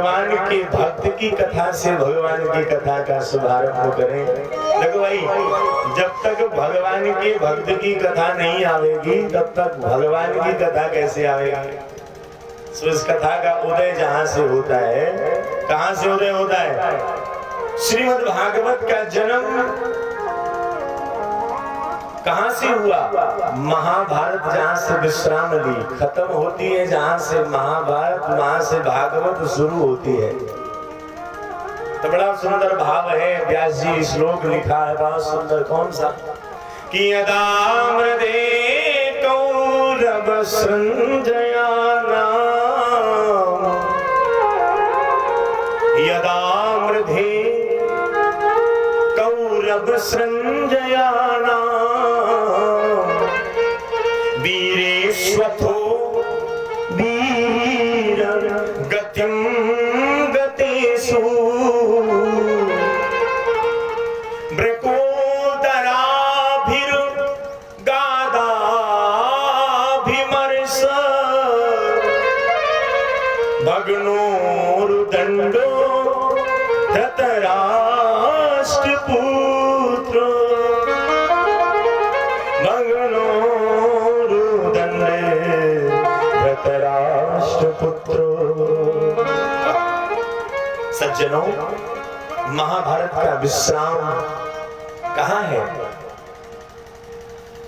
भगवान के भक्त की कथा से भगवान की कथा का शुभारंभ करें। देखो भाई, जब तक भगवान के भक्त की कथा नहीं आवेगी तब तक भगवान की कथा कैसे आवेगी। तो इस कथा का उदय जहां से होता है, कहां से उदय होता है? श्रीमद् भागवत का जन्म कहां से हुआ? महाभारत जहां से विश्राम ली खत्म होती है, जहां से महाभारत वहां से भागवत शुरू होती है। तो बड़ा सुंदर भाव है, व्यास जी श्लोक लिखा है बहुत सुंदर। कौन सा? कि यदा मृदे कौरव सृंजयाना, यदा मृदे कौरव सृंजयाना, वीरेश्वथो वीर गतिम गतेषु, ब्रकोदराभिर्गादाभिमर्श, भग्नोरुदण्डो धृतराष्ट्रपुत्र, धृतराष्ट्रपुत्र। सज्जनों, महाभारत का विश्राम कहाँ है?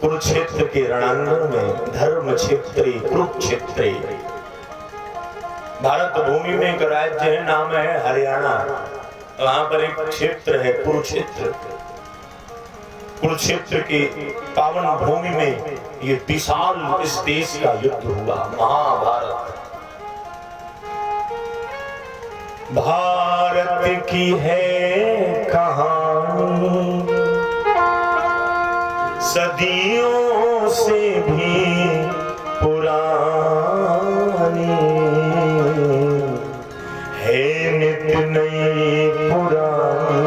कुरुक्षेत्र के रणांगण में, धर्म क्षेत्रे कुरुक्षेत्रे। भारत भूमि में एक राज्य है, नाम है हरियाणा। वहां पर एक क्षेत्र है कुरुक्षेत्र। कुरुक्षेत्र के पावन भूमि में ये विशाल इस देश का युद्ध हुआ, महाभारत। भारत की है कहानी सदियों से भी पुरानी, है नित नई पुरानी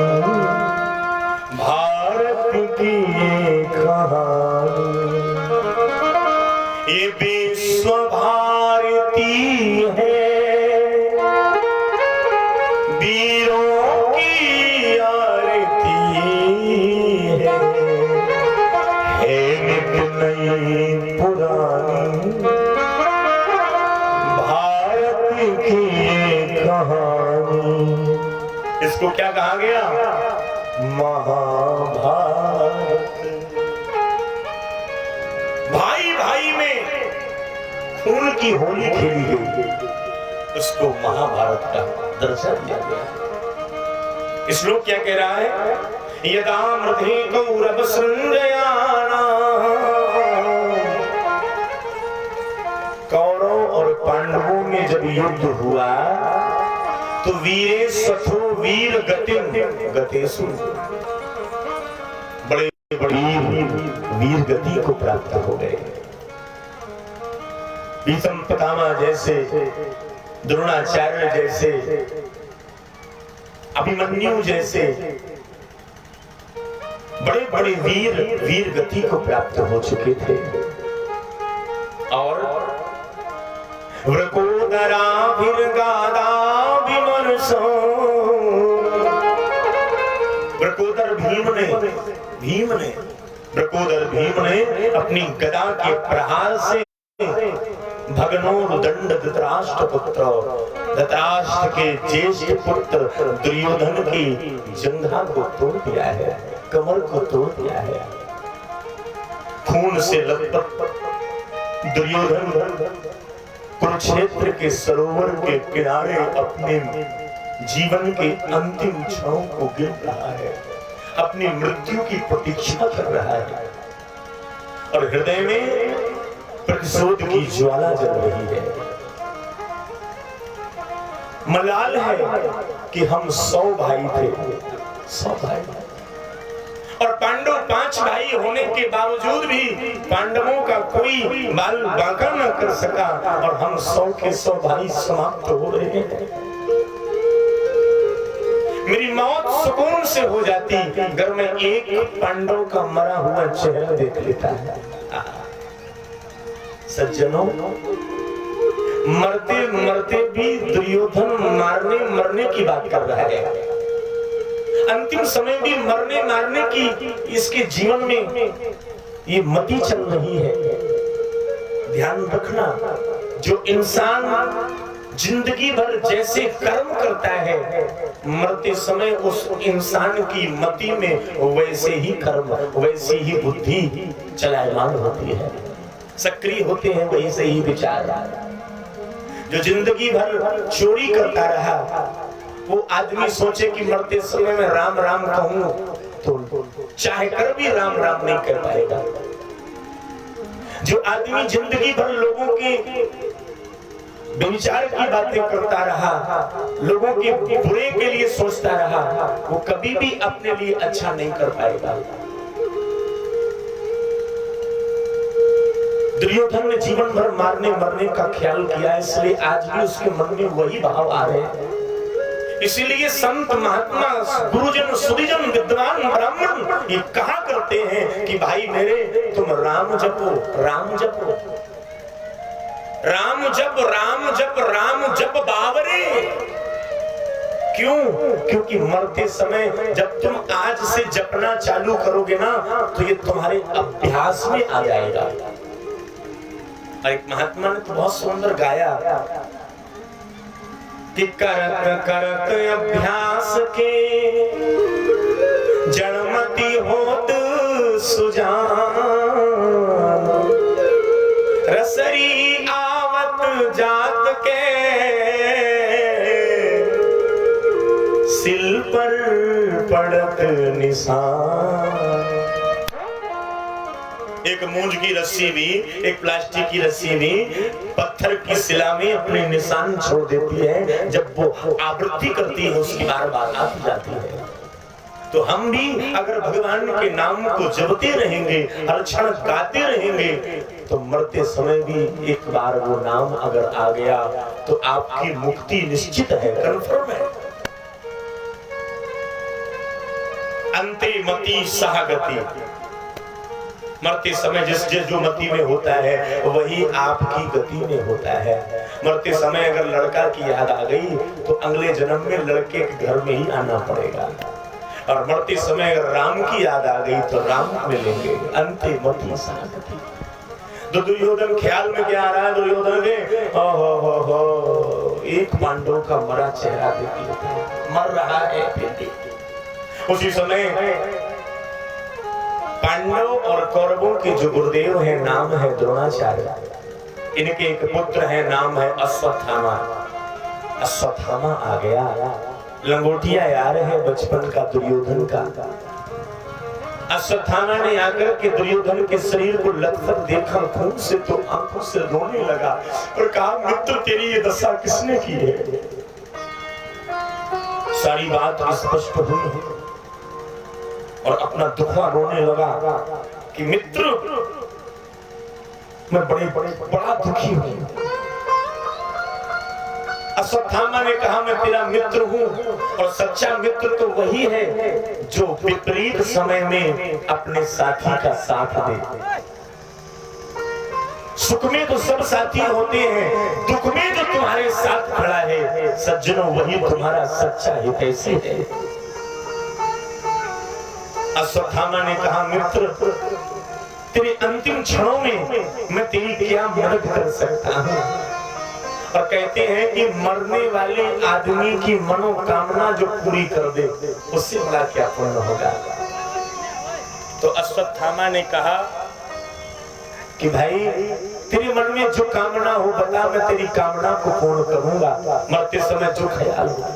भारत की ये कहानी। ये विश्व भारती है, वीरों की आरती है नित नई पुरानी भारत की ये कहानी। इसको क्या कहा गया? महाभारत। भाई भाई में खून की होली खेली गई, उसको महाभारत का दर्जा दिया गया। इस श्लोक क्या कह रहा है? यदा मृधे कौरव सृंजयाना, कौरव और पांडवों में जब युद्ध हुआ तो वीरेश्वथो वीर गतिम गतेषु, बड़े बड़ी वीर गति को प्राप्त हो गए। भीष्म पितामह जैसे, द्रोणाचार्य जैसे, अभिमन्यु जैसे बड़े बड़े वीर गति को प्राप्त हो चुके थे। और वृकोदर भीम ने अपनी गदा के प्रहार से भग्नोरुदंड धृतराष्ट्रपुत्र, धृतराष्ट्र के ज्येष्ठ पुत्र दुर्योधन की जंघा को तोड़ दिया है, कमर को तोड़ दिया है। खून से लथपथ दुर्योधन कुरुक्षेत्र के सरोवर के किनारे अपने जीवन के अंतिम क्षणों को गिन रहा है, अपनी मृत्यु की प्रतीक्षा कर रहा है और हृदय में प्रतिशोध की ज्वाला जल रही है। मलाल है कि हम 100 भाई थे, 100 भाई, और पांडव 5 भाई होने के बावजूद भी पांडवों का कोई बाल बांका न कर सका और हम 100 के 100 भाई समाप्त हो रहे हैं। मेरी मौत सुकून से हो जाती अगर मैं एक पांडव का मरा हुआ चेहरा देख लेता है। सज्जनों, मरते मरते भी दुर्योधन मारने मरने की बात कर रहा है। अंतिम समय भी मरने मारने की इसके जीवन में ये मति चल रही है। ध्यान रखना, जो इंसान जिंदगी भर जैसे कर्म करता है, मरते समय उस इंसान की मति में वैसे ही कर्म, वैसी ही बुद्धि चलायमान होती है, सक्रिय होते हैं वैसे ही विचार। जो जिंदगी भर चोरी करता रहा, वो आदमी सोचे कि मरते समय में राम राम कहूं तो चाहे कर भी राम राम नहीं कर पाएगा। जो आदमी जिंदगी भर लोगों के विचार की बातें करता रहा, लोगों के बुरे के लिए सोचता रहा, वो कभी भी अपने लिए अच्छा नहीं कर पाएगा। दुर्योधन ने जीवन भर मारने मरने का ख्याल किया, इसलिए आज भी उसके मन में वही भाव आ रहे हैं। इसीलिए संत महात्मा गुरुजन सुधीजन विद्वान ब्राह्मण ये कहा करते हैं कि भाई मेरे तुम राम जपो, राम जपो, राम जप, राम जप, राम जप बावरे। क्यों? क्योंकि मरते समय जब तुम आज से जपना चालू करोगे ना, तो ये तुम्हारे अभ्यास में आ जाएगा। एक महात्मा ने तो बहुत सुंदर गाया कि करत करत अभ्यास के जड़मति होत सुजान, रसरी आवत जात के सिल पर पड़त निशान। एक मूंज की रस्सी भी, एक प्लास्टिक की रस्सी भी पत्थर की शिला में अपने निशान छोड़ देती है। जब वो आवृत्ति करती है उसकी बार बार आती जाती है। तो हम भी अगर भगवान के नाम को जपते रहेंगे, हर क्षण गाते रहेंगे, तो मरते समय भी एक बार वो नाम अगर आ गया तो आपकी मुक्ति निश्चित है, कंफर्म है। अंते मति सहागति, मरते समय जिस जो मति में होता है वही आपकी गति में होता है। मरते समय अगर लड़का की याद आ गई तो अगले जन्म में लड़के के घर में ही आना पड़ेगा, और मरते समय अगर राम की याद आ गई तो राम मिलेंगे। अंते मति सहागति। तो दुर्योधन ख्याल में क्या आ रहा है? दुर्योधन के एक पांडव का मरा चेहरा देख लेता है, मर रहा है फिर भी। उसी समय पांडव और कौरवों के जो गुरुदेव हैं, नाम है द्रोणाचार्य। इनके एक पुत्र है, नाम है अश्वत्थामा। अश्वत्थामा आ गया, लंगोटिया यार है बचपन का दुर्योधन का। अश्वत्थामा ने आकर के दुर्योधन के शरीर को लथपथ देखा, खून से तो आंखों से रोने लगा और कहा, मित्र तेरी ये दशा किसने की है? सारी बात स्पष्ट हुई और अपना दुखा रोने लगा कि मित्र मैं बड़ा दुखी हूं। अश्वत्थामा ने कहा, मैं तेरा मित्र हूं, और सच्चा मित्र तो वही है जो विपरीत समय में अपने साथी का साथ दे। सुख में तो सब साथी होते हैं, दुख में जो तुम्हारे साथ खड़ा है सज्जनों, वही तुम्हारा सच्चा हितैषी है। अश्वत्थामा ने कहा, मित्र तेरे अंतिम क्षणों में मैं तेरी क्या मदद कर सकता हूं? और कहते हैं कि मरने वाले आदमी की मनोकामना जो पूरी कर दे उससे बड़ा क्या पुण्य होगा। तो अश्वत्थामा ने कहा कि भाई तेरे मन में जो कामना हो बता, मैं तेरी कामना को पूर्ण करूंगा। मरते समय जो ख्याल हो।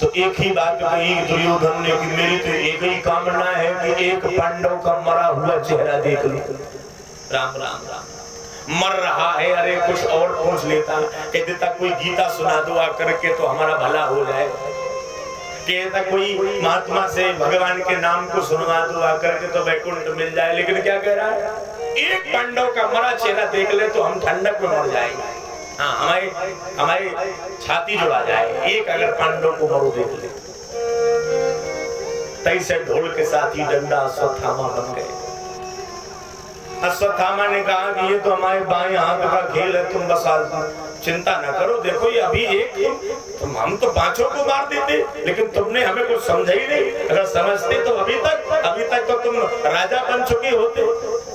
तो एक ही बात कही दुर्योधन ने कि मेरी तो एक ही कामना है कि एक पांडव का मरा हुआ चेहरा देख लूं। राम राम राम, मर रहा है, अरे कुछ और पूछ लेता, कह देता कोई गीता सुना दो आकर के तो हमारा भला हो जाए, कहता कोई महात्मा से भगवान के नाम को सुनवा दो आकर के तो वैकुंठ मिल जाए। लेकिन क्या कह रहा है? एक पांडव का मरा चेहरा देख ले तो हम ठंडक में मर जाएंगे। हाँ, हमारी छाती जुड़ा जाए, एक अगर पांडव को मरो देख ले। तई से ढोल के साथ ही डंडा अश्वत्थामा बन गए। अश्वत्थामा ने कहा कि ये तो हमारे बाएं हाथ का खेल है, तुम बस चिंता न करो, देखो ये अभी एक हम तो पांचों को मार देते, लेकिन तुमने हमें कुछ समझा ही नहीं। अगर समझते तो अभी तक तो तुम राजा बन चुके होते।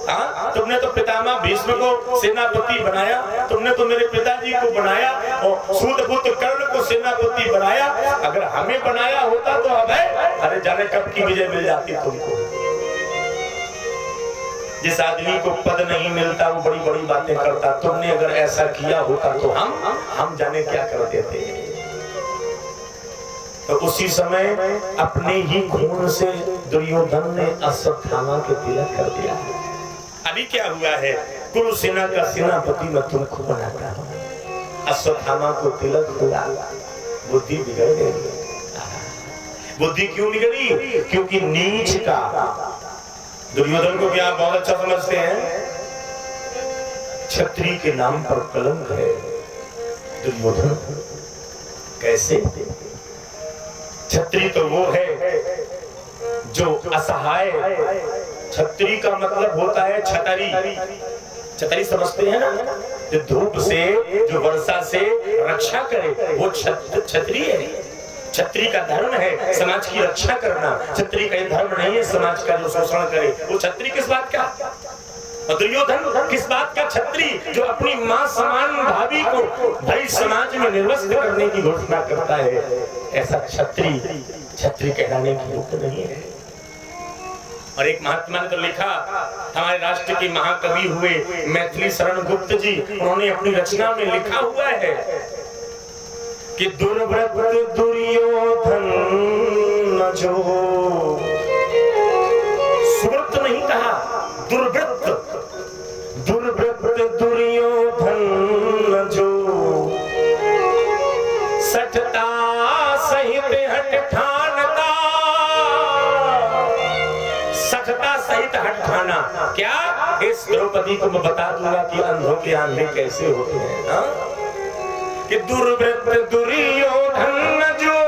हाँ, तुमने तो पितामह भीष्म को सेनापति बनाया, तुमने तो मेरे पिताजी को बनाया और सूतपुत्र कर्ण को सेनापति बनाया। अगर हमें बनाया होता तो अब अरे जाने कब की विजय मिल जाती तुमको। जिस आदमी को पद नहीं मिलता वो बड़ी बड़ी बातें करता, तुमने अगर ऐसा किया होता तो हम जाने क्या कर देते। तो उसी समय अपने ही खून से दुर्योधन ने अश्वत्थामा के तिलक कर दिया। अभी क्या हुआ है, कुरुसेना का सेनापति मैं तुमको बनाता हूं। अश्वत्थामा को तिलक हुआ, बुद्धि बिगड़ गई। बुद्धि क्यों बिगड़ी? क्योंकि नीच का दुर्योधन को क्या बहुत अच्छा समझते हैं, क्षत्रिय के नाम पर कलंक है दुर्योधन। कैसे? क्षत्रिय तो वो है जो असहाय, क्षत्रिय का मतलब होता है छतरी। छतरी समझते हैं ना, जो धूप से, जो वर्षा से रक्षा करे, वो क्षत्रिय है। क्षत्रिय का धर्म है समाज की रक्षा करना। क्षत्रिय का धर्म नहीं है समाज का जो शोषण करे। वो क्षत्रिय किस बात का? और दुर्योधन किस बात का क्षत्रिय? जो अपनी मां समान भाभी को भाई समाज में निर्वस्त्र करने की घोषणा करता है, ऐसा क्षत्रिय कहलाने की योग्य नहीं है। और एक महात्मा ने तो लिखा, हमारे राष्ट्र के महाकवि हुए मैथिली शरण गुप्त जी, उन्होंने अपनी रचना में लिखा हुआ है कि दुर्वृत्त दुर्योधन जो, सुवृत्त नहीं कहा, दुर्वृत्त दुर्योधन जो, सठता सहित हट ठानता। सठता सहित हट ठाना क्या? इस द्रौपदी को मैं बता दूंगा कि अंधों के आंधे कैसे होते हैं। हाँ? कि दुर्वृत्त दुर्योधन जो,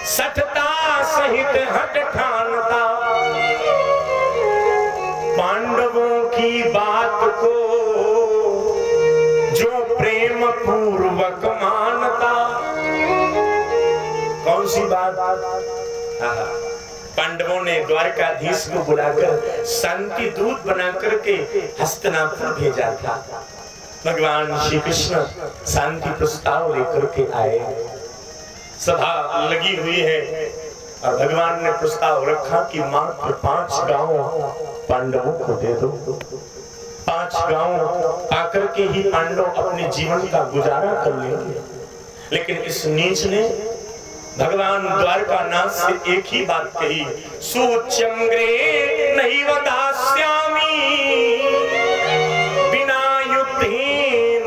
सठता सहित हट ठानता। पांडवों की बात को जो प्रेम पूर्वक मानता। कौन सी बात? पांडवों ने द्वारकाधीश को बुलाकर शांति दूत बनाकर के हस्तिनापुर भेजा था। भगवान श्री कृष्ण शांति प्रस्ताव लेकर के आए, सभा लगी हुई है और भगवान ने प्रस्ताव रखा कि मात्र 5 गांव पांडवों को दे दो। 5 गांव आकर के ही पांडव अपने जीवन का गुजारा कर लेंगे। लेकिन इस नीच ने भगवान द्वारकानाथ से एक ही बात कही, सूच्यंग्रे नहीं वदास्यामि बिना युद्धहीन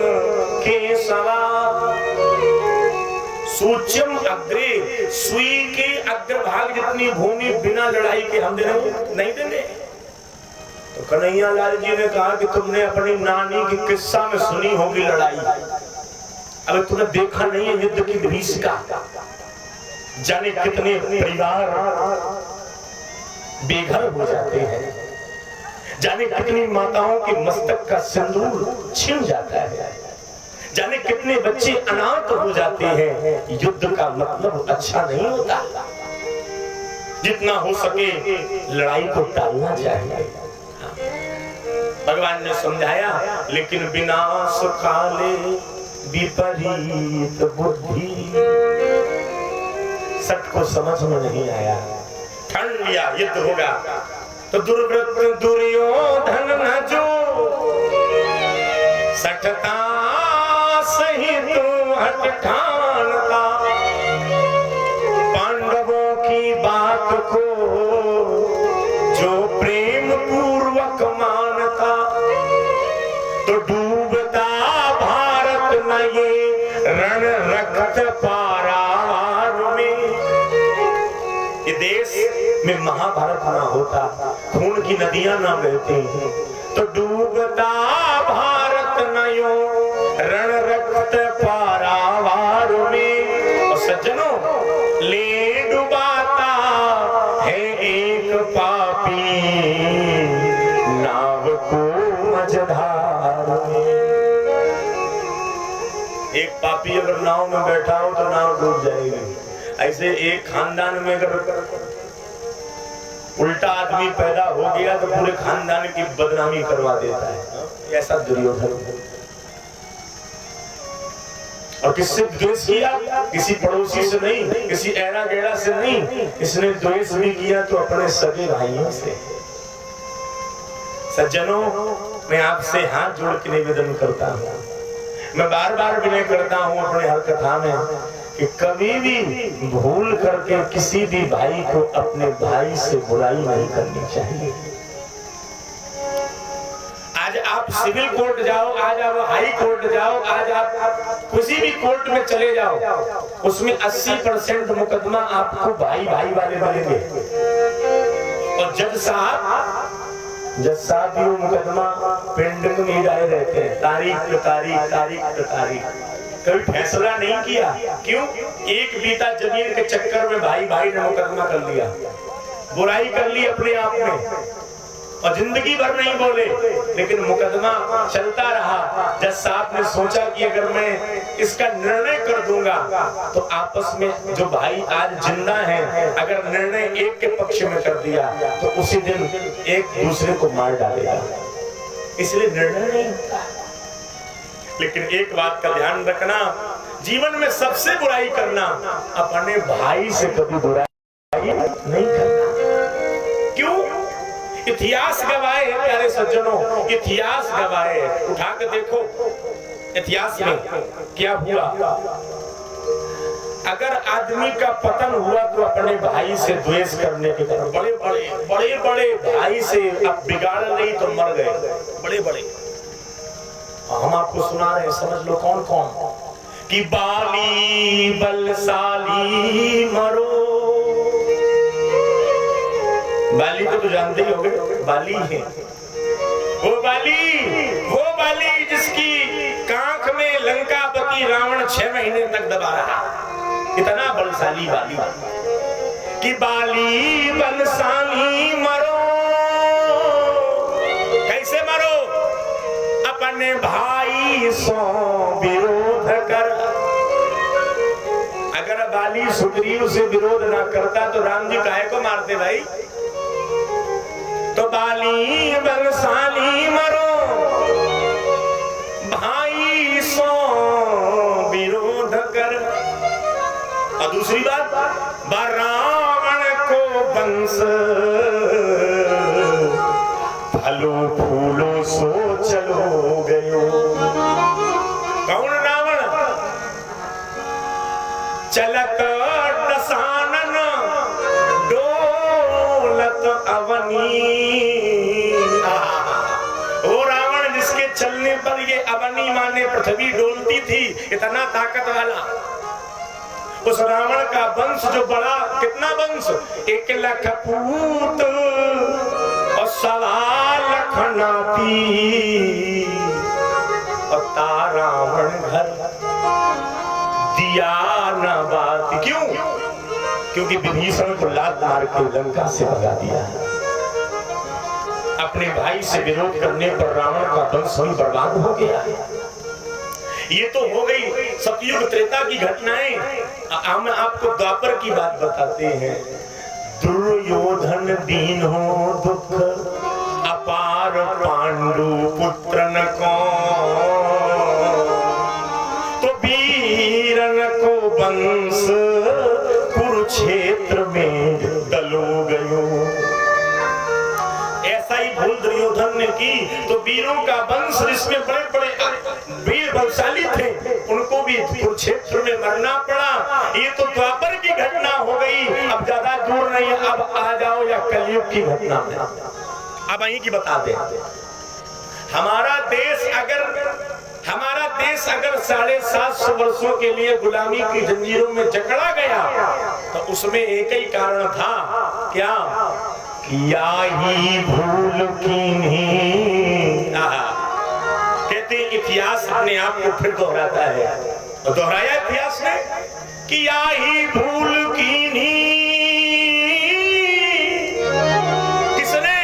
केशवा। सूच्यम अग्रे, सुई के अग्रभाग जितनी भूमि बिना लड़ाई के हम नहीं देंगे। तो कन्हैया लाल जी ने कहा कि तुमने अपनी नानी की किस्सा में सुनी होगी लड़ाई, अगर तुमने देखा नहीं है युद्ध की भीषिका। जाने कितने परिवार बेघर हो जाते हैं, जाने कितनी माताओं के मस्तक का सिंदूर छिन जाता है, जाने कितने बच्चे अनाथ हो जाते हैं। युद्ध का मतलब अच्छा नहीं होता। जितना हो सके लड़ाई को टालना चाहिए। भगवान ने समझाया, लेकिन विनाश काले विपरीत बुद्धि। सट को समझ में नहीं आया, ठान लिया युद्ध होगा। तो दुर्वृत्त दुर्योधन न जो, सठता सहित हट ठानता। पांडवों की बात को जो प्रेम पूर्वक मानता। तो डूबता भारत न ये रण रक्त पारावार में। ये देश में महाभारत ना होता, खून की नदियां ना बहती, तो डूबता भारत न यो रण रक्त पारावार में। और सज्जनों, ले डुबाता है एक पापी एक पापी अगर नाव में बैठा हो तो नाव डूब जाएगी। ऐसे एक खानदान में अगर उल्टा आदमी पैदा हो गया तो पूरे खानदान की बदनामी करवा देता है। ऐसा दुर्योधन। और किससे द्वेष किया? किसी पड़ोसी से नहीं, किसी ऐरा गैरा से नहीं, इसने द्वेष भी किया तो अपने सगे भाइयों से। सज्जनों, मैं आपसे हाथ जोड़ के निवेदन करता हूँ, मैं बार बार विनय करता हूँ अपने हर कथा में कि कभी भी भूल करके किसी भी भाई को अपने भाई से बुराई नहीं करनी चाहिए। आज आप सिविल कोर्ट जाओ, आज आप हाई कोर्ट जाओ, आज आप किसी भी कोर्ट में चले जाओ, उसमें 80% मुकदमा आपको भाई भाई वाले मिलेंगे। और जज साहब भी वो मुकदमा पेंडिंग में डाले रहते हैं, तारीख पे तारीख। कभी फैसला नहीं किया। क्यों? एक बीता जमीन के चक्कर में भाई भाई ने मुकदमा कर लिया, बुराई कर ली अपने आप में और जिंदगी भर नहीं बोले, लेकिन मुकदमा चलता रहा। जज साहब ने सोचा कि अगर मैं इसका निर्णय कर दूंगा तो आपस में जो भाई आज जिंदा हैं, अगर निर्णय एक के पक्ष में कर दिया तो उसी दिन एक दूसरे को मार डालेगा, इसलिए निर्णय नहीं होता। लेकिन एक बात का ध्यान रखना, जीवन में सबसे बुराई करना, अपने भाई से कभी बुराई नहीं करना। क्यों? इतिहास गवाए है प्यारे सज्जनों, इतिहास गवाए। उठा के देखो इतिहास में क्या हुआ। अगर आदमी का पतन हुआ तो अपने भाई से द्वेष करने के कारण बड़े भाई से अब बिगाड़ नहीं तो मर गए बड़े। हम आपको सुना रहे हैं, समझ लो कौन कौन। कि बाली बलशाली मरो। बाली तो जानते ही होंगे, बाली है वो बाली जिसकी कांख में लंकापति रावण 6 महीने तक दबा रहा। इतना बलशाली बाली। कि बाली बलशाली मरो। कैसे मरो? अपने भाई सो विरोध कर। अगर बाली सुग्रीव से विरोध ना करता तो राम जी काहे को मारते भाई? तो बाली बलशाली मरो, भाई सो विरोध कर। और दूसरी बात, रावण को वंश फलो फूलो सो चलो गयो। कौन रावण? चलत दसानन डोलत अवनी। वो रावण जिसके चलने पर ये अवनी माने पृथ्वी डोलती थी, इतना ताकत वाला। उस रावण का वंश जो बड़ा, कितना वंश? 1 लाख पूत और 1.25 लाख नाती। और रावण घर दिया न बात। क्यों? क्योंकि विभीषण को लात मार के लंका से भगा दिया। अपने भाई से विरोध करने पर रावण का वंश भी बर्बाद हो गया। ये तो हो गई सतयुग त्रेता की घटनाएं। हम आपको द्वापर की बात बताते हैं। दुर्योधन दीन हो दुख अपार, पांडु पुत्रन को तो वीरन को वंश कुरुक्षेत्र में दलो गयो। ऐसा ही भूल दुर्योधन ने की तो वीरों का वंश जिसमें बड़े वीर बलशाली थे, उनको भी कुरुक्षेत्र में मरना पड़ा। ये तो द्वापर की घटना हो गई, अब ज्यादा दूर नहीं। अब आ जाओ या कलयुग की घटना में। अब यहीं की बता दे, हमारा देश अगर 750 वर्षों के लिए गुलामी की जंजीरों में जकड़ा गया तो उसमें एक ही कारण था। क्या? या ही भूल की नहीं। कहते इतिहास अपने आप को फिर दोहराता है, और दोहराया इतिहास ने कि या ही भूल की नहीं। किसने?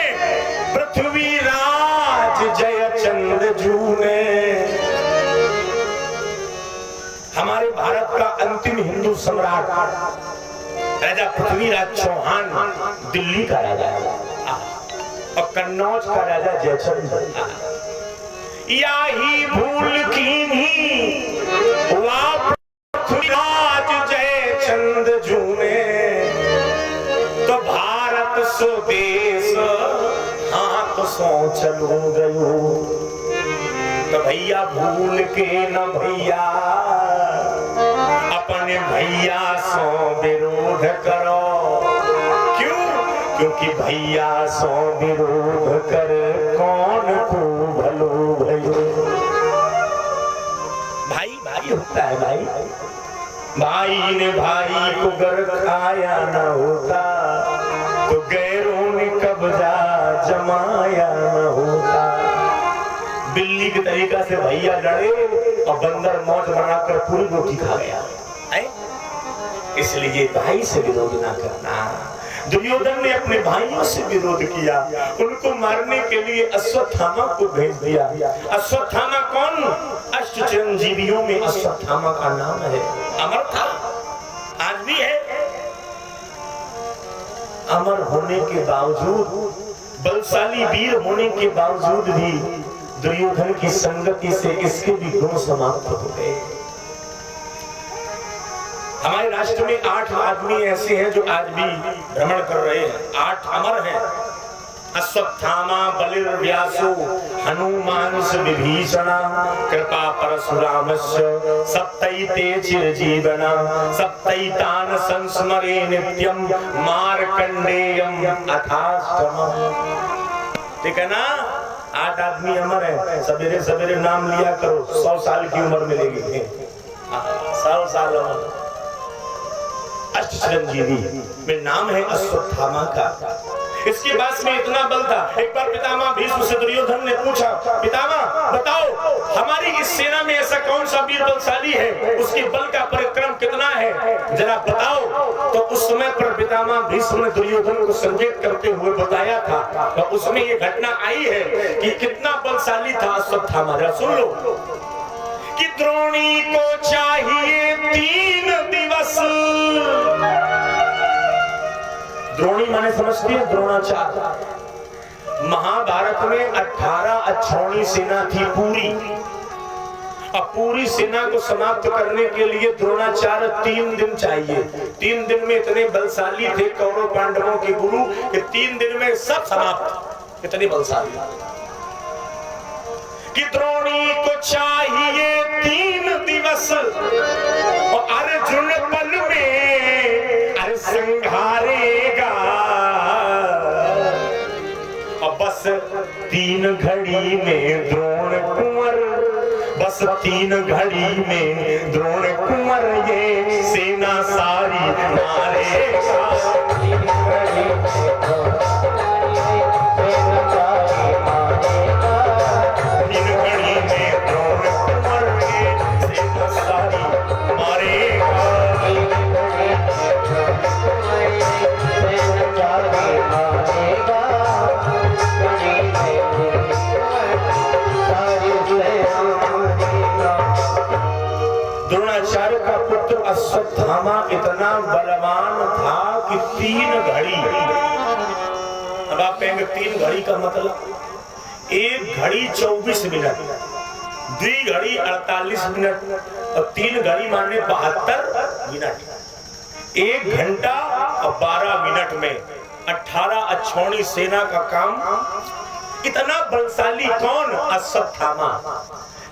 पृथ्वीराज जयचंद्र जू ने। हमारे भारत का अंतिम हिंदू सम्राट राजा पृथ्वीराज चौहान दिल्ली का राजा और कन्नौज का राजा जयचंद। या ही भूल कीन्ही वा पृथ्वीराज जयचंद जूने, तो भारत स्वदेश हाथ सो चलो गयो। तो भैया भूल के न भैया अपने भैया सो विरोध करो। क्यों? क्योंकि भैया सो विरोध कर कौन को भलो भयो। भाई भाई होता है भाई। भाई ने भाई को गर खाया न होता तो गैरों ने कब्जा जमाया न होता। बिल्ली के तरीका से भैया लड़े और बंदर मौज बनाकर पूरी रोटी खा गया है। इसलिए भाई से विरोध ना करना। दुर्योधन ने अपने भाइयों से विरोध किया, उनको मारने के लिए अश्वत्थामा को भेज दिया। अश्वत्थामा कौन? अष्ट चिरंजीवियों में अश्वत्थामा का नाम है। अमर था, आज भी है। अमर होने के बावजूद, बलशाली वीर होने के बावजूद भी दुर्योधन की संगति से इसके भी गुण समाप्त हो गए। हमारे राष्ट्र में 8 आदमी ऐसे हैं जो आज भी भ्रमण कर रहे हैं। 8 अमर हैं। अश्वत्थामा, बलिर व्यासो, हनुमान विभीषणा, कृपा परशुरामस्य, सप्तैते चिरजीवना, सप्तैतान संस्मरे नित्यम, मार्कंडेयम अथाष्टमम्। ठीक है ना? 8 आदमी अमर है। सवेरे सवेरे नाम लिया करो, 100 साल की उम्र मिलेगी। 100 साल अमर। अष्ट चिरंजीवी में नाम है अश्वत्थामा का। इसके पास में इतना बल था। एक बार पितामह भीष्म से दुर्योधन ने पूछा, पितामह बताओ हमारी इस सेना में ऐसा कौन सा वीर बलशाली है, उसके बल का पराक्रम कितना है, जरा बताओ। तो उस समय पर पितामह भीष्म ने दुर्योधन को संकेत करते हुए बताया था। तो उसमें ये घटना आई है कि कितना बलशाली था अश्वत्थामा। जरा सुन लो कि द्रोणी को चाहिए 3 दिवस। द्रोणी माने समझती है? द्रोणाचार्य। महाभारत में 18 अक्षौणी सेना थी पूरी। अब पूरी सेना को समाप्त करने के लिए द्रोणाचार्य 3 दिन चाहिए। 3 दिन में इतने बलशाली थे कौरव पांडवों के गुरु कि 3 दिन में सब समाप्त। इतने बलशाली कि द्रोणी को चाहिए 3 दिवस और अर्जुन पल में अरे संघारेगा। और बस 3 घड़ी में द्रोण कुंवर, बस 3 घड़ी में द्रोण कुंवर ये सेना सारी मारेगा। 3 घड़ी द्रोणाचार्य का पुत्र अश्वत्थामा इतना बलवान था कि 3 घड़ी। अब आप कहेंगे 3 घड़ी का मतलब? 1 घड़ी 24 मिनट, 2 घड़ी 48 मिनट और 3 घड़ी माने 72 मिनट। 1 घंटा और 12 मिनट में 18 अक्षौणी सेना का काम। इतना बलशाली कौन? अश्वत्थामा।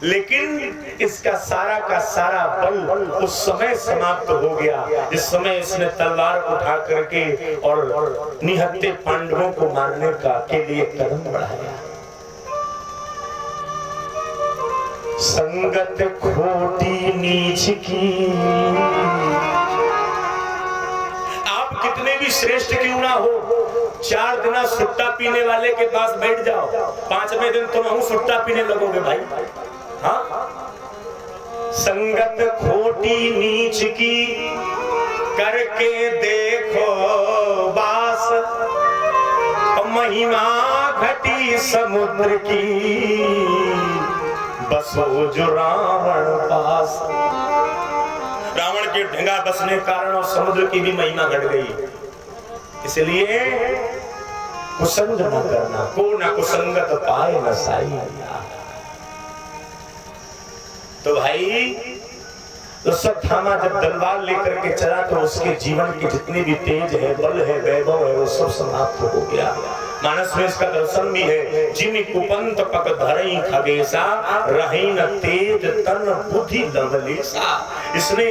लेकिन इसका सारा का सारा बल उस समय समाप्त हो गया जिस समय इसने तलवार उठा करके और निहत्थे पांडवों को मारने का के लिए कदम बढ़ाया। संगत खोटी नीच की, आप कितने भी श्रेष्ठ क्यों ना हो, 4 दिन सुट्टा पीने वाले के पास बैठ जाओ, 5वें दिन तुम सुट्टा पीने लगोगे भाई। हाँ? संगत खोटी नीच की करके देखो बास, महिमा घटी समुद्र की बसो जो रावण पास। के ढंगा बसने के कारण और समुद्र की भी महिमा घट गई। इसलिए कुसंग न करना, को न कुसंगत पाए न साई। तो भाई अश्वत्थामा जब तलवार लेकर के चला तो उसके जीवन के जितने भी तेज है, बल है, वैभव है, वो सब समाप्त हो गया। मानस में इसका दर्शन भी है, जिन कुपंत पक धरई खगेसा रही न तेज तन बुद्धि लवलेसा। इसने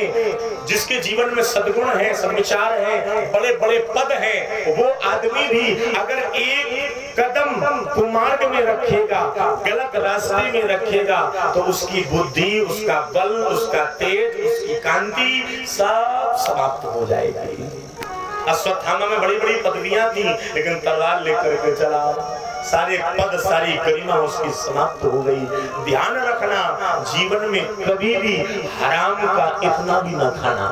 जिसके जीवन में सद्गुण है, सद्विचार है, बड़े बड़े पद हैं, वो आदमी भी अगर एक कदम कुमार्ग में रखेगा, गलत रास्ते में रखेगा, तो उसकी बुद्धि, उसका बल, उसका तेज, उसकी कांति सब समाप्त हो जाएगी। अश्वत्थामा में बड़ी बड़ी पदवियां थी, लेकिन तलवार लेकर के चला, सारे पद, सारी गरिमा उसकी समाप्त हो गई। ध्यान रखना, जीवन में कभी भी हराम का इतना भी न खाना।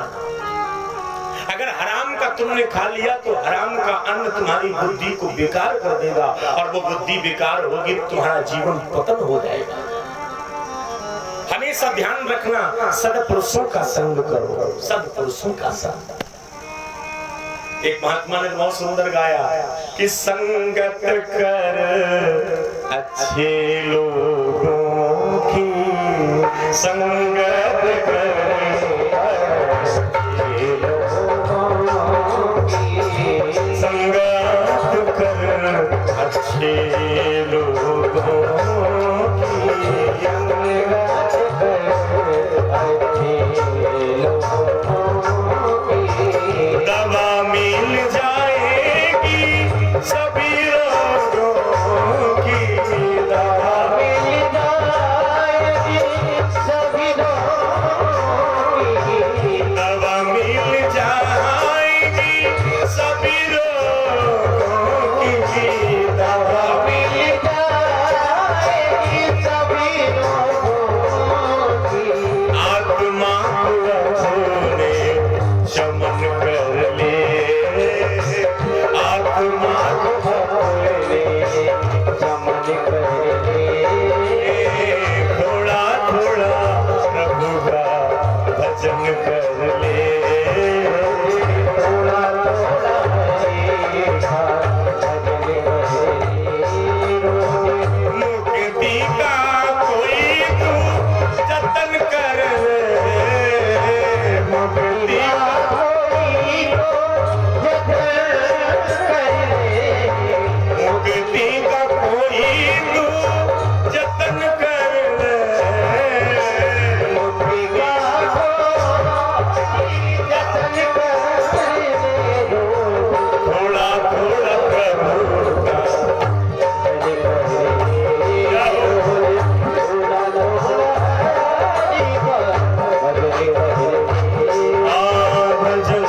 अगर हराम का तुमने खा लिया तो हराम का अन्न तुम्हारी बुद्धि को बेकार कर देगा, और वो बुद्धि बेकार होगी तुम्हारा जीवन पतन हो जाएगा। हमेशा ध्यान रखना, सत्पुरुषों का संग करो, सत्पुरुषों का संग। एक महात्मा ने बहुत सुंदर गाया कि संगत कर अच्छे लोगों की, संगत कर अच्छे लोगों की, संगत कर अच्छे लोगों की, दवा मिल जाएगी सभी लोगों की, दवा मिल जाएगी सभी लोगों की, दवा मिल जाएगी सभी लोगों की, दवा मिल जाएगी सभी लोगों की। आत्मा को शमन कर ले, आत्मा को शमन कर ले, थोड़ा थोड़ा प्रभु का भजन कर ले, थोड़ा थोड़ा मुक्ति का कोई तू जतन कर ले, मुक्ति का कोई तू जतन कर ले, मुक्ति का जतन कर ले, थोड़ा थोड़ा प्रभु का भजन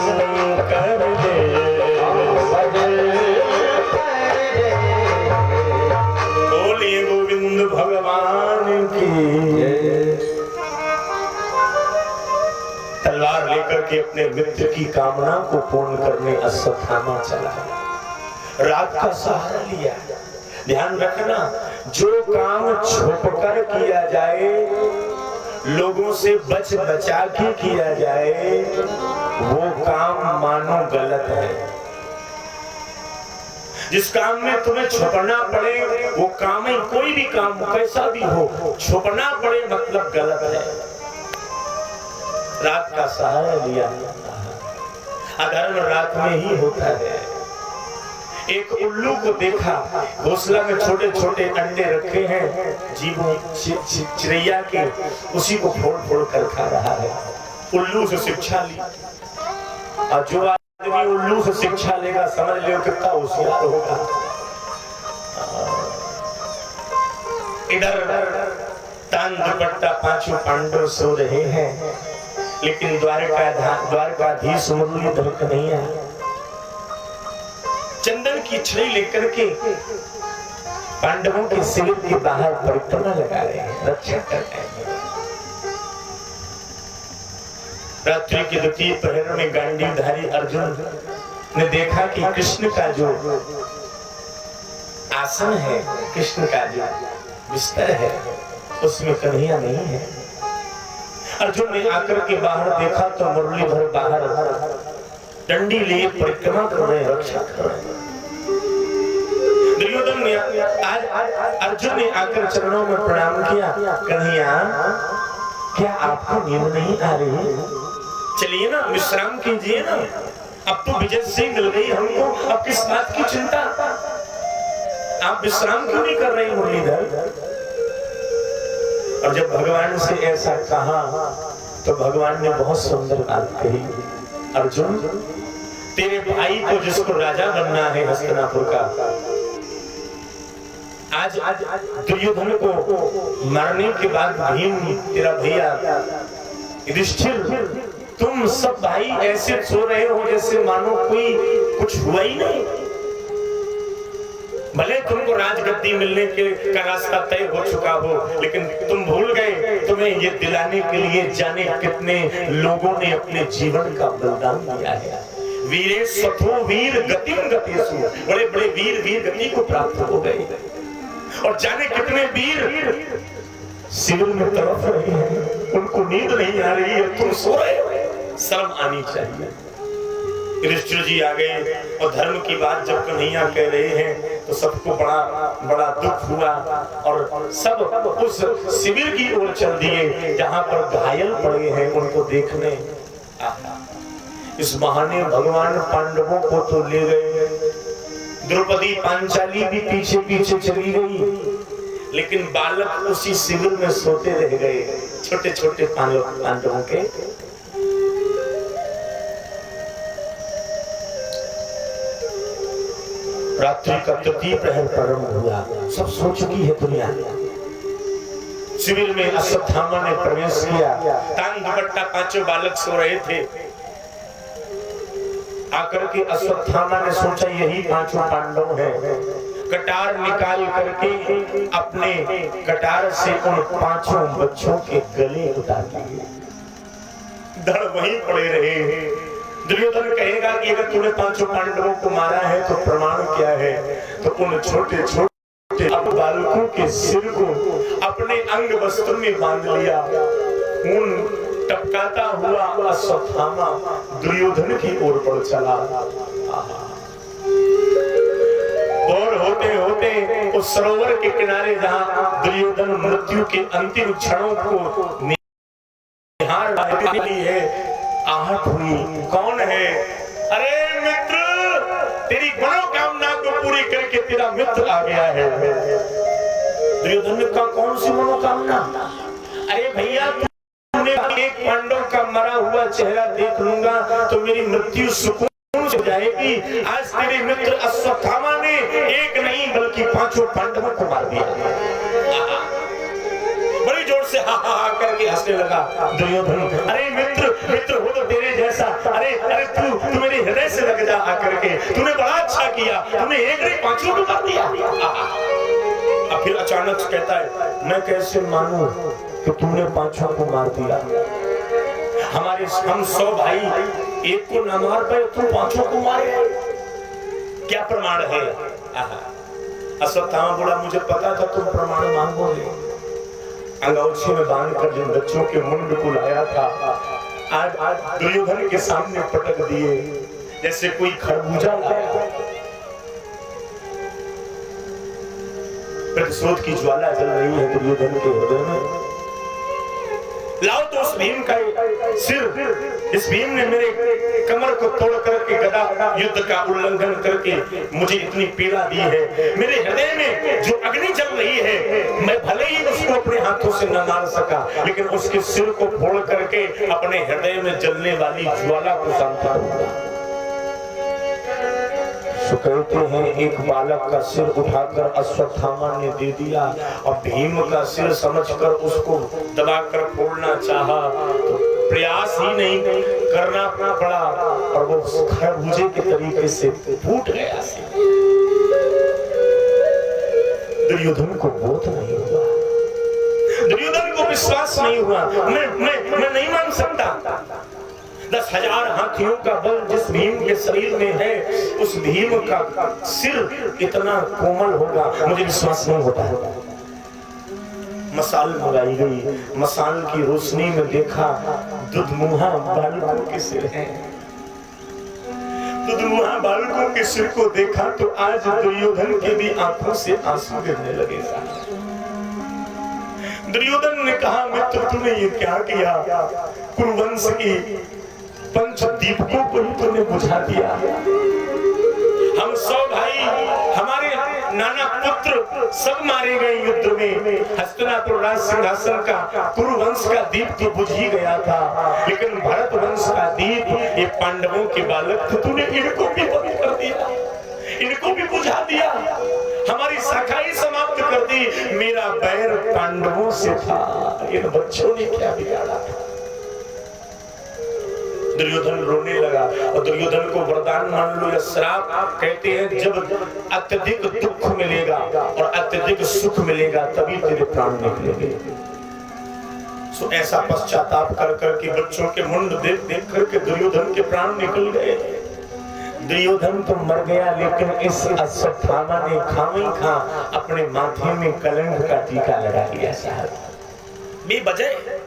कर ले, बोलिए गोविंद भगवान की। तलवार लेकर के अपने मित्र की कामना को पूर्ण करने अश्वत्थामा चला, रात का सहारा लिया। ध्यान रखना, जो काम छुपकर किया जाए, लोगों से बच बचा के किया जाए, वो काम मानो गलत है। जिस काम में तुम्हें छुपना पड़े, वो काम ही, कोई भी काम कैसा भी हो, छुपना पड़े मतलब गलत है। रात का सहारा लिया, अधर्म रात में ही होता है। एक उल्लू को देखा, घोंसला में छोटे छोटे अंडे रखे हैं, जीवों चिड़ैया के, उसी को फोड़ फोड़ कर खा रहा है। उल्लू से शिक्षा ली, और जो आदमी उल्लू से शिक्षा लेगा समझ लो कितना होशियार होगा। इधर तान दुपट्टा पांचों पांडव सो रहे हैं, लेकिन द्वारकाधीश मुरली धड़क नहीं है। चंदन की छड़ी लेकर के पांडवों के शिविर के बाहर परिक्रमा लगा रहे हैं, रक्षा कर रहे हैं। रात्रि के द्वितीय प्रहर में गांडीवधारी अर्जुन ने देखा कि कृष्ण का जो आसन है, कृष्ण का जो बिस्तर है, उसमें कन्हैया नहीं है। अर्जुन ने आकर के बाहर देखा तो मुरलीधर बाहर डंडी लिए परिक्रमा कर रहे, रक्षा कर रहे। दुर्योधन ने आज अर्जुन ने आकर चरणों में प्रणाम किया, कन्हैया क्या आपको नींद नहीं आ रही? चलिए ना, विश्राम कीजिए ना, अब तो विजय से मिल गई हमको, अब किस बात की चिंता? आप विश्राम क्यों नहीं कर रहे मुरलीधर? और जब भगवान से ऐसा कहा तो भगवान ने बहुत सुंदर बात कही, अर्जुन तेरे भाई को जिसको राजा बनना है हस्तिनापुर का, आज दुर्योधन को मारने के बाद भीम तेरा भैया युधिष्ठिर, तुम सब भाई ऐसे सो रहे हो जैसे मानो कोई कुछ हुआ ही नहीं। भले तुमको राजगद्दी मिलने का रास्ता तय हो चुका हो, लेकिन तुम भूल गए तुम्हें ये दिलाने के लिए जाने कितने लोगों ने अपने जीवन का बलिदान दिया है। वीरे स्वथो वीर गतिम गतिसु, बड़े बड़े वीर गति को प्राप्त हो गए, और जाने कितने वीर शिविर में तड़प रहे हैं, उनको नींद नहीं आ रही है, तुम सो रहे हो, शर्म आनी चाहिए। युधिष्ठिर जी आ गए और धर्म की बात जब कन्हैया कह रहे हैं तो सबको बड़ा दुख हुआ, और सब उस शिविर की ओर चल दिए जहां पर घायल पड़े हैं उनको देखने। इस बहाने भगवान पांडवों को तो ले गए, द्रौपदी पांचाली भी पीछे पीछे चली गई, लेकिन बालक उसी शिविर में सोते रह गए, छोटे छोटे पांडवों के। रात्रि का तृतीय प्रहर प्रारंभ हुआ, सब सो चुकी है दुनिया। शिविर में अश्वत्थामा ने प्रवेश किया, तान दुपट्टा पांचों बालक सो रहे थे। आकर के अश्वत्थामा ने सोचा यही पांचों पांडव हैं, कटार निकाल करके अपने कटार से उन पांचों बच्चों के गले उतार दिए, धड़ वहीं पड़े रहे। दुर्योधन कहेगा कि अगर तूने पांचों पांडवों को मारा है तो प्रमाण क्या है? तो उन छोटे छोटे बालकों के सिर को अपने अंग वस्त्र में बांध लिया। उन टपकाता हुआ अश्वत्थामा दुर्योधन की ओर बढ़ चला, और होते होते उस सरोवर के किनारे जहां दुर्योधन मृत्यु के अंतिम क्षणों को निहार रही है, आहट हुई। कौन है? अरे मित्र, तेरी मनोकामना को पूरी करके तेरा मित्र आ गया है। दुर्योधन ने कहा कौन सी मनोकामना? अरे भैया, तूने एक पांडव का मरा हुआ चेहरा देख लूंगा तो मेरी मृत्यु सुकून से जाएगी। आज तेरे मित्र अश्वत्थामा ने एक नहीं बल्कि पांचों पांडवों को मार दिया। बड़ी जोर से हा हा करके हंसने लगा दुर्योधन। अरे मित्र हो तो तेरे जैसा, अरे तू मेरे हृदय से लग जा आकर के, तूने बड़ा अच्छा किया, तूने एक नहीं पांचों को मार दिया। अब फिर अचानक कहता है मैं कैसे मानूं कि तूने पांचों को मार दिया? हम 100 भाई एक को न मार पाए, तू पांचों को मारे, क्या प्रमाण है? अश्वत्थामा बोला मुझे पता था तुम प्रमाण मांगोगे। अंगौछे में बांधकर जिन बच्चों के मुंड को लाया था आज दुर्योधन के सामने पटक दिए जैसे कोई खरबूजा लाया। प्रतिशोध की ज्वाला जल रही है दुर्योधन के हृदय में। लाओ तो उस भीम का सिर, इस भीम ने मेरे कमर को तोड़ करके गदा युद्ध का उल्लंघन करके मुझे इतनी पीड़ा दी है। मेरे हृदय में जो अग्नि जल रही है, मैं भले ही उसको अपने हाथों से न मार सका, लेकिन उसके सिर को फोड़ करके अपने हृदय में जलने वाली ज्वाला को शांत करूंगा। तो कहते हैं एक बालक का सिर उठाकर अश्वत्थामा ने दे दिया, और भीम का सिर समझकर उसको दबाकर फोड़ना चाहा तो प्रयास ही नहीं करना पड़ा, और वो खरबूजे के तरीके से फूट गया। दुर्योधन को बोध नहीं हुआ, दुर्योधन को विश्वास नहीं हुआ। मैं नहीं मान सकता 10,000 हाथियों का बल जिस भीम के शरीर में है, उस भीम का सिर इतना कोमल होगा, मुझे विश्वास नहीं होता है। मसाल लगाई गई। मसाल की रोशनी में देखा दुधमुहा बालकों के सिर हैं। दुधमुहा बालकों के सिर को देखा तो आज दुर्योधन के भी आंखों से आंसू गिरने लगे। दुर्योधन ने कहा मित्र तूने ये क्या किया? कुरुवंश की पंचदीपकों को ही तूने बुझा दिया। हम 100 भाई, हमारे नाना पुत्र सब मारे गए युद्ध में। हस्तिनापुर राज सिंहासन का कुरुवंश का दीप तो बुझ ही गया था, लेकिन भरत वंश का दीप ये पांडवों के बालक थे, तूने इनको भी बंद कर दिया, इनको भी बुझा दिया, हमारी शाखाएं समाप्त कर दी। मेरा बैर पांडवों से था, इन बच्चों ने क्या बिगाड़ा? दुर्योधन रोने लगा और दुर्योधन को वरदान मान लो या श्राप। कहते हैं जब अत्यधिक दुख मिलेगा और अत्यधिक सुख मिलेगा तभी तेरे प्राण निकलेंगे। सो ऐसा पश्चाताप कर करके बच्चों के मुंड देख देख करके दुर्योधन के प्राण निकल गए। दुर्योधन तो मर गया, लेकिन इस अश्वत्थामा ने खामखा अपने माथे में कलंक का टीका लगा लिया साहब बेवजह।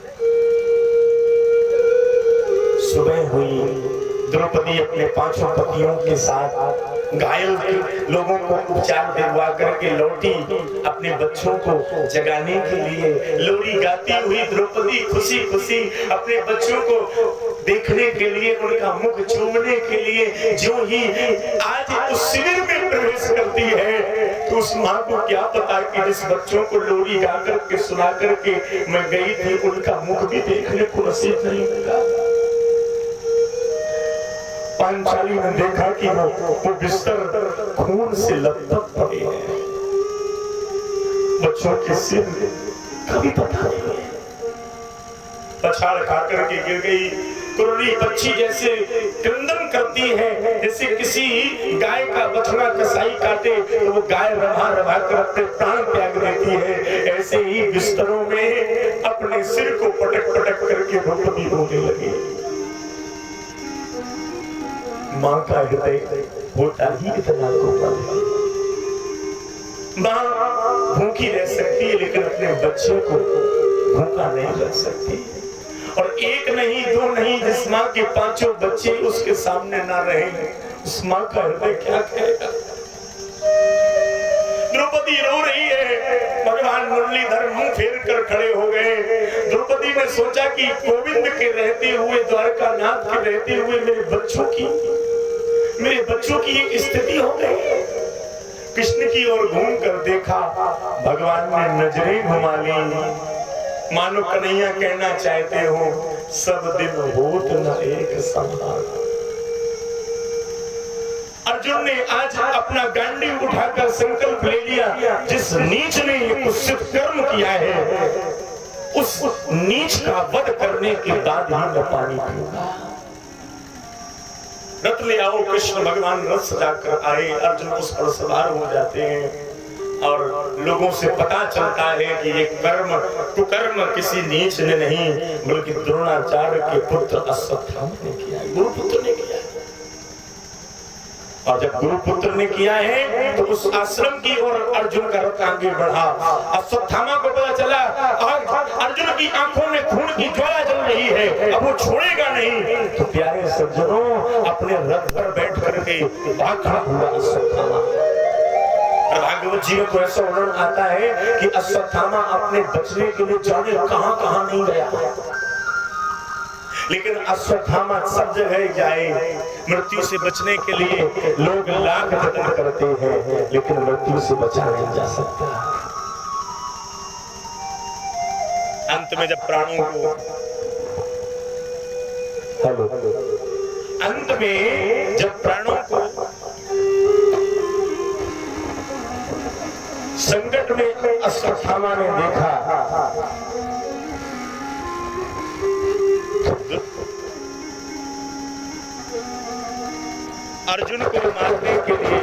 सुबह हुई, द्रौपदी अपने 5 पतियों के साथ घायल लोगों को उपचार दिलवा करके लौटी। अपने बच्चों को जगाने के लिए लोरी गाती हुई द्रौपदी खुशी खुशी अपने बच्चों को देखने के लिए, उनका मुख चूमने के लिए जो ही आज उस शिविर में प्रवेश करती है, तो उस माँ को क्या पता कि जिस बच्चों को लोरी गा करके सुना करके मैं गई थी, उनका मुख भी देखने को नसीब नहीं होगा। पांचाली ने देखा कि वो बिस्तर खून से लथपथ पड़े हैं, बच्चों के सिर कभी पता नहीं है, पछाड़ खाकर के गिर गई। कुर्री पक्षी जैसे क्रंदन करती है, जैसे किसी गाय का बछड़ा कसाई काटे तो वो गाय रभा रभा कर अपने प्राण त्याग देती है, ऐसे ही बिस्तरों में अपने सिर को पटक पटक करके द्रौपदी रोने लगी। माँ का हृदय होता ही इतना कोमल है। माँ भूखी रह सकती है, लेकिन अपने बच्चे को भूखा नहीं रख सकती। और एक नहीं, 2 नहीं, जिस माँ के 5 बच्चे उसके सामने ना रहे, उस माँ का हृदय क्या कहेगा? द्रौपदी रो रही है, भगवान मुरलीधर मुंह फेर कर खड़े हो गए। द्रौपदी ने सोचा कि गोविंद के रहते हुए, द्वारकानाथ के रहते हुए मेरे बच्चों की एक स्थिति हो गई। कृष्ण की ओर घूम कर देखा, भगवान ने नजरें घुमा ली, मानो कन्हैया कहना चाहते हो सब दिन होत न एक समान। अर्जुन ने आज अपना गांडीव उठाकर संकल्प ले लिया, जिस नीच ने ये कुत्सित कर्म किया है, उस नीच का वध करने के बाद ही मैं पानी पीऊंगा। रथ ले आओ, कृष्ण भगवान रथ सजाकर आए। अर्जुन उस पर सवार हो जाते हैं और लोगों से पता चलता है कि ये कर्म कुकर्म किसी नीच ने नहीं, बल्कि द्रोणाचार्य के पुत्र अश्वत्थामा ने किया है, गुरुपुत्र ने किया है। और जब गुरुपुत्र ने किया है तो उस आश्रम की ओर अर्जुन का रथ आगे बढ़ा। अश्वत्थामा को पता चला अर्जुन की आंखों में खून की ज्वाला जल रही है, अब वो छोड़ेगा नहीं। तो प्यारे सज्जनों, अपने रथ पर बैठ करके भागा हुआ अश्वत्थामा। भागवत जी में को ऐसा वर्णन आता है कि अश्वत्थामा अपने बचने के लिए जाने कहां कहां नहीं गया, लेकिन अश्वत्थामा सब जगह जाए। मृत्यु से बचने के लिए लोग लाख जतन करते हैं, लेकिन मृत्यु से बचा नहीं जा सकता। अंत में जब प्राणों को अंत में जब प्राणों को संकट में अश्वत्थामा ने देखा, अर्जुन को मारने के लिए